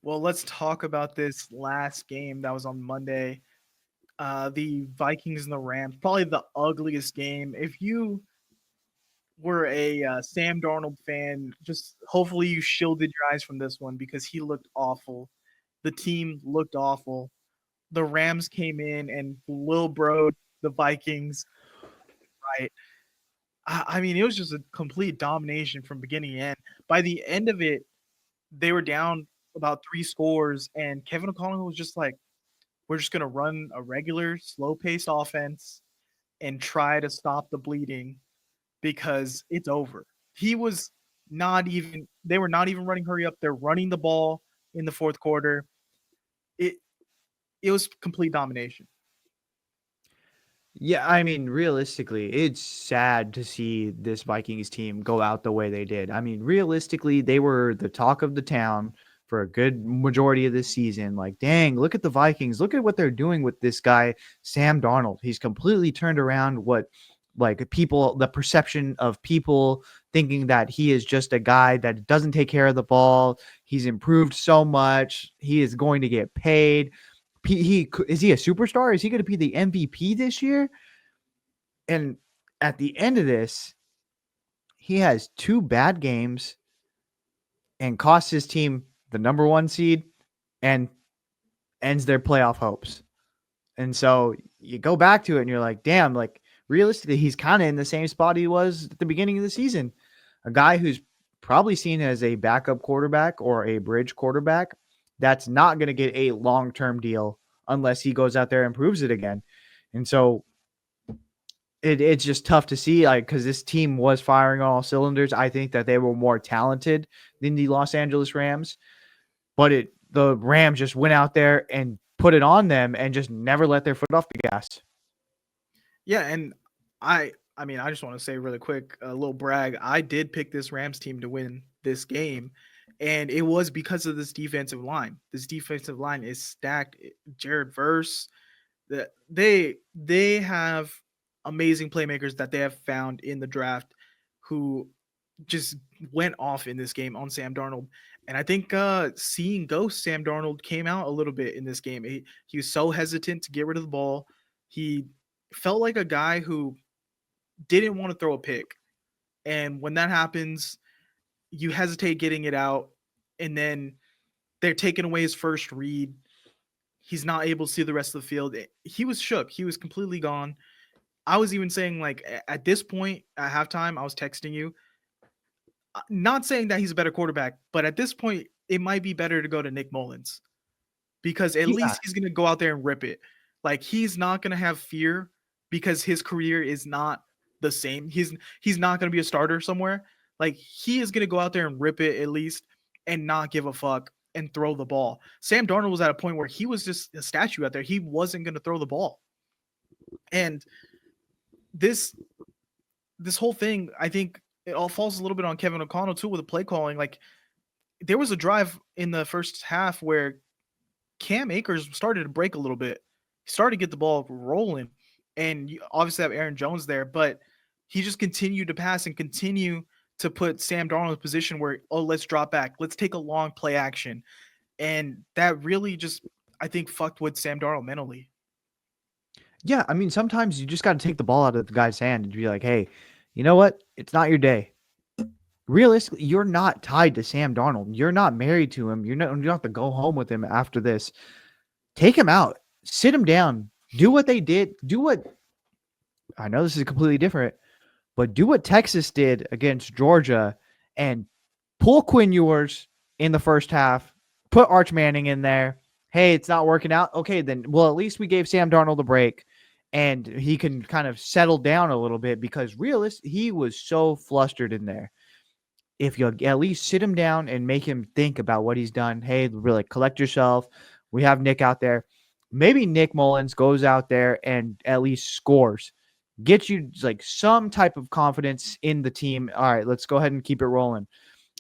Well, let's talk about this last game that was on Monday. The Vikings and the Rams, probably the ugliest game. If you were a Sam Darnold fan, just hopefully you shielded your eyes from this one because he looked awful. The team looked awful. The Rams came in and Lil Bro the Vikings, right? I mean, it was just a complete domination from beginning to end. By the end of it, they were down about 3 scores, and Kevin O'Connell was just like, we're just going to run a regular, slow paced offense and try to stop the bleeding because it's over. He was not even, they were not even running hurry up. They're running the ball in the fourth quarter. It, it was complete domination. Yeah, I mean, realistically, it's sad to see this Vikings team go out the way they did. I mean, realistically, they were the talk of the town for a good majority of this season. Like, dang, look at the Vikings. Look at what they're doing with this guy, Sam Darnold. He's completely turned around what, like, people, the perception of people thinking that he is just a guy that doesn't take care of the ball. He's improved so much. He is going to get paid. He is he a superstar? Is he going to be the MVP this year? And at the end of this, he has 2 bad games and costs his team the number 1 seed and ends their playoff hopes. And so you go back to it and you're like, damn, like realistically, he's kind of in the same spot he was at the beginning of the season. A guy who's probably seen as a backup quarterback or a bridge quarterback that's not going to get a long-term deal unless he goes out there and proves it again. And so it's just tough to see, like, because this team was firing on all cylinders. I think that they were more talented than the Los Angeles Rams, but the Rams just went out there and put it on them and just never let their foot off the gas. Yeah, and I mean, I just want to say really quick, a little brag. I did pick this Rams team to win this game, and it was because of this defensive line. This defensive line is stacked. Jared Verse, that they have amazing playmakers that they have found in the draft who just went off in this game on Sam Darnold. And I think seeing ghost Sam Darnold came out a little bit in this game. He was so hesitant to get rid of the ball. He felt like a guy who didn't want to throw a pick. And when that happens, you hesitate getting it out, and then they're taking away his first read. He's not able to see the rest of the field. He was shook. He was completely gone. I was even saying, like, at this point at halftime, I was texting you, not saying that he's a better quarterback, but at this point, it might be better to go to Nick Mullins because at Yeah, least he's going to go out there and rip it. Like, he's not going to have fear because his career is not the same. He's not going to be a starter somewhere. Like, he is going to go out there and rip it at least and not give a fuck and throw the ball. Sam Darnold was at a point where he was just a statue out there. He wasn't going to throw the ball. And this this whole thing, I think it all falls a little bit on Kevin O'Connell too with the play calling. Like, there was a drive in the first half where Cam Akers started to break a little bit. He started to get the ball rolling, and you obviously have Aaron Jones there, but he just continued to pass and continue to put Sam Darnold in a position where, oh, let's drop back, let's take a long play action, and that really just, I think, fucked with Sam Darnold mentally. yeah. I mean, sometimes you just got to take the ball out of the guy's hand and be like, hey, you know what? It's not your day. Realistically, you're not tied to Sam Darnold. You're not married to him. You don't have to go home with him after this. Take him out. Sit him down. Do what they did. Do what I know this is completely different, but do what Texas did against Georgia and pull Quinn Ewers in the first half. Put Arch Manning in there. Hey, it's not working out. Okay, then, well, at least we gave Sam Darnold a break and he can kind of settle down a little bit because he was so flustered in there. If you at least sit him down and make him think about what he's done, hey, really collect yourself. We have Nick out there. Maybe Nick Mullins goes out there and at least scores. Get you like some type of confidence in the team. All right, let's go ahead and keep it rolling.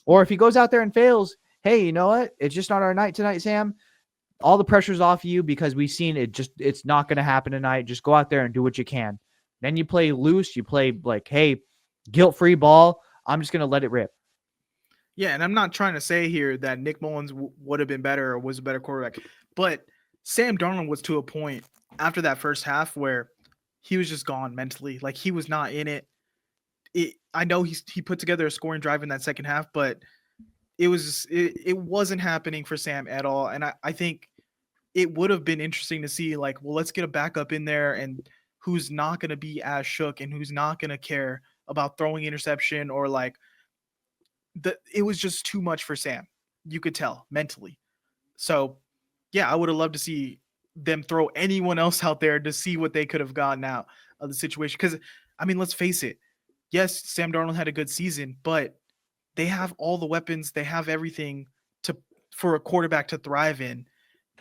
Or if he goes out there and fails, hey, you know what? It's just not our night tonight, Sam. All the pressure's off you because we've seen it's not going to happen tonight. Just go out there and do what you can. Then you play loose. You play like, hey, guilt-free ball. I'm just going to let it rip. Yeah, and I'm not trying to say here that Nick Mullins would have been better or was a better quarterback, but Sam Darnold was to a point after that first half where he was just gone mentally. Like he was not in it. I know he put together a scoring drive in that second half, but it wasn't happening for Sam at all. And I think it would have been interesting to see like, well, let's get a backup in there and who's not going to be as shook and who's not going to care about throwing interception or like it was just too much for Sam. You could tell mentally. So, yeah, I would have loved to see them throw anyone else out there to see what they could have gotten out of the situation. Because, I mean, let's face it. Yes, Sam Darnold had a good season, but they have all the weapons. They have everything to for a quarterback to thrive in,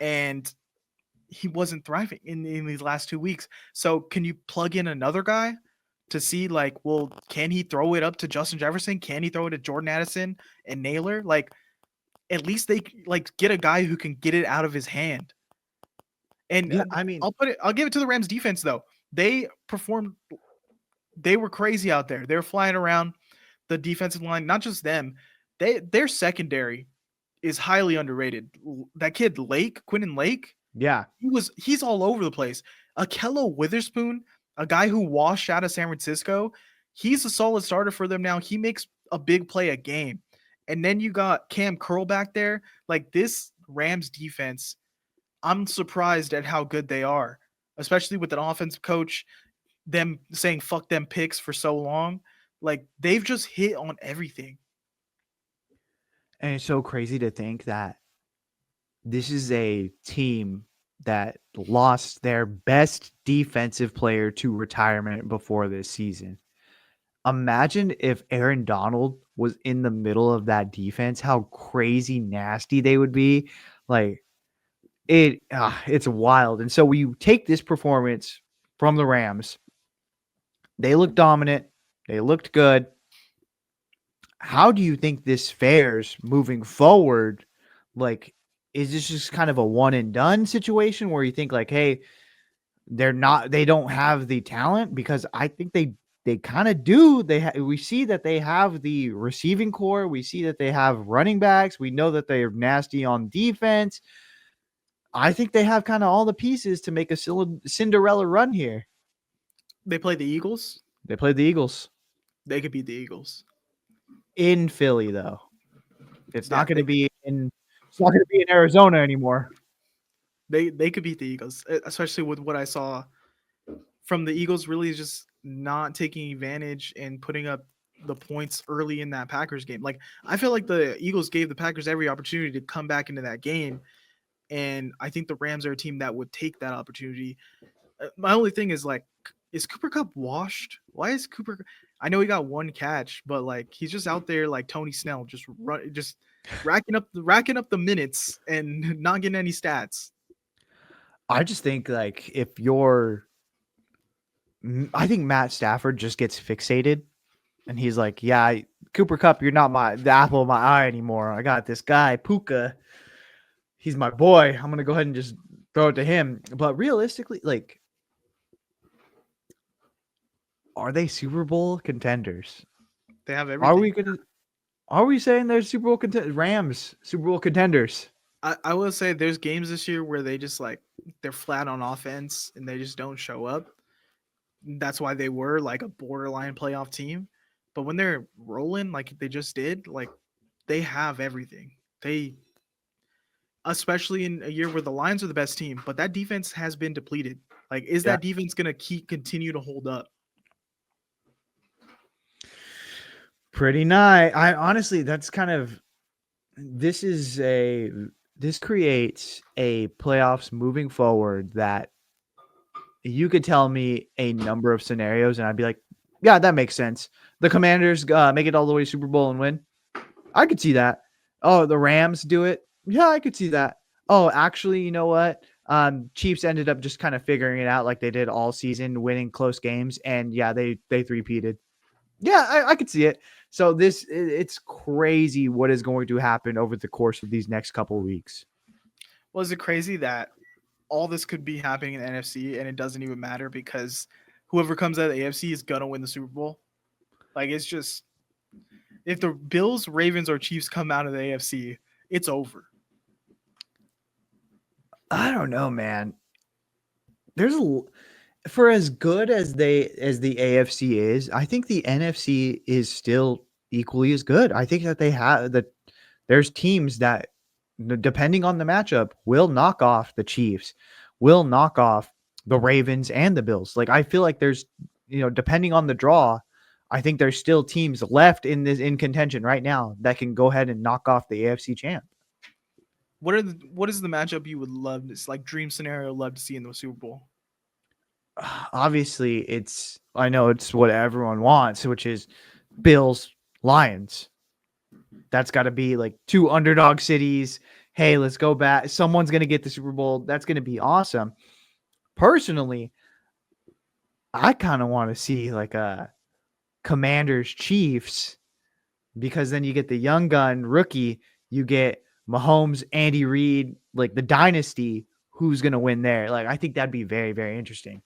and he wasn't thriving in these last 2 weeks. So, can you plug in another guy to see like, well, can he throw it up to Justin Jefferson? Can he throw it to Jordan Addison and Naylor? Like, at least they like get a guy who can get it out of his hand. And Yeah, I mean, I'll give it to the Rams defense though. They performed they were crazy out there. They were flying around the defensive line, not just them. Their secondary is highly underrated. That kid Lake, Quinton Lake, yeah. he's all over the place. Akello Witherspoon, a guy who washed out of San Francisco, he's a solid starter for them now. He makes a big play a game. And then you got Cam Curl back there. Like this Rams defense, I'm surprised at how good they are, especially with an offensive coach, them saying fuck them picks for so long. Like they've just hit on everything. And it's so crazy to think that this is a team that lost their best defensive player to retirement before this season. Imagine if Aaron Donald was in the middle of that defense, how crazy nasty they would be. Like it's wild. And so we take this performance from the Rams. They looked dominant. They looked good. How do you think this fares moving forward? Like, is this just kind of a one and done situation where you think like, hey, they don't have the talent? Because I think they kind of do. We see that they have the receiving core. We see that they have running backs. We know that they're nasty on defense. I think they have kind of all the pieces to make a Cinderella run here. They play the Eagles. They played the Eagles They could beat the Eagles. in Philly, though. It's Yeah, not going to be in. It's not going to be in Arizona anymore. they could beat the Eagles, especially with what I saw from the Eagles really just not taking advantage and putting up the points early in that Packers game. Like I feel like the Eagles gave the Packers every opportunity to come back into that game, and I think the Rams are a team that would take that opportunity. My only thing is like, is Cooper Cup washed? Why is Cooper? I know he got one catch, but like he's just out there like Tony Snell, just racking up the minutes and not getting any stats. I just think like if you're, I think Matt Stafford just gets fixated, and he's like, "Yeah, Cooper Cup, you're not the apple of my eye anymore. I got this guy Puka. He's my boy. I'm gonna go ahead and just throw it to him." But realistically, like, are they Super Bowl contenders? They have Are everything. we gonna? Are we saying they're Super Bowl Rams Super Bowl contenders? I will say there's games this year where they just like they're flat on offense and they just don't show up. That's why they were like a borderline playoff team. But when they're rolling like they just did, like they have everything. They especially in a year where the Lions are the best team, but that defense has been depleted. Like is Yeah, that defense going to continue to hold up? pretty nice. I honestly, that's kind of this creates a playoffs moving forward that you could tell me a number of scenarios and I'd be like, yeah, that makes sense. The Commanders make it all the way to Super Bowl and win. I could see that. Oh, the Rams do it. Yeah, I could see that. Oh, actually, you know what? Chiefs ended up just kind of figuring it out like they did all season, winning close games, and yeah, they three-peated. Yeah, I could see it. So it's crazy what is going to happen over the course of these next couple of weeks. Was it crazy that all this could be happening in the NFC and it doesn't even matter because whoever comes out of the AFC is gonna win the Super Bowl? Like it's just If the Bills, Ravens, or Chiefs come out of the AFC, it's over. I don't know, man. There's for as good as the AFC is, I think the NFC is still equally as good. I think that there's teams that, depending on the matchup, will knock off the Chiefs, will knock off the Ravens and the Bills. Like I feel like there's, depending on the draw, I think there's still teams left in contention right now that can go ahead and knock off the AFC champ. What is the matchup you would love to, like, dream scenario, love to see in the Super Bowl? Obviously, I know it's what everyone wants, which is Bills Lions. That's got to be like two underdog cities. Hey, let's go back. Someone's going to get the Super Bowl. That's going to be awesome. Personally, I kind of want to see like a Commanders Chiefs, because then you get the young gun rookie, you get Mahomes, Andy Reid, like the dynasty. Who's going to win there? Like, I think that'd be very, very interesting.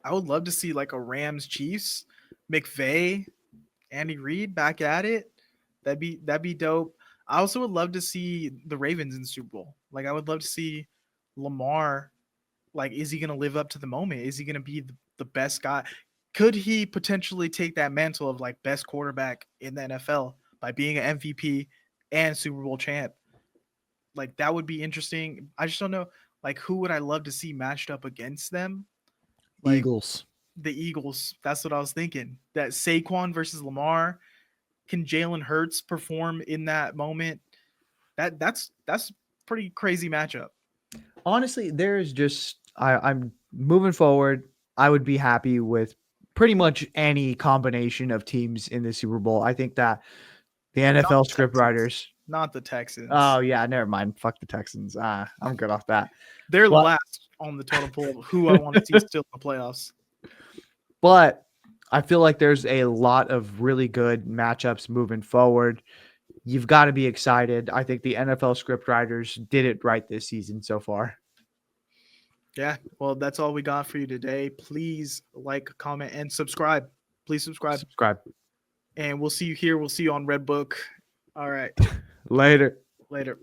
I would love to see like a Rams Chiefs, McVay, Andy Reid back at it. That'd be dope. I also would love to see the Ravens in the Super Bowl. Like I would love to see Lamar. Like, is he gonna live up to the moment? Is he gonna be the best guy? Could he potentially take that mantle of like best quarterback in the NFL by being an MVP and Super Bowl champ? Like that would be interesting. I just don't know. Like who would I love to see matched up against them? Like Eagles. the Eagles. That's what I was thinking. That Saquon versus Lamar. Can Jalen Hurts perform in that moment? That's pretty crazy matchup. Honestly, there's just I'm moving forward. I would be happy with pretty much any combination of teams in the Super Bowl. I think that the NFL script writers. Not the Texans. Oh yeah, never mind. Fuck the Texans. I'm good off that. They're But- last on the totem pole of who I want to see still in the playoffs. But I feel like there's a lot of really good matchups moving forward. You've got to be excited. I think the NFL script writers did it right this season so far. Yeah, well, that's all we got for you today. Please like, comment, and subscribe. Please subscribe. And we'll see you here. We'll see you on Redbook. All right. Later. Later.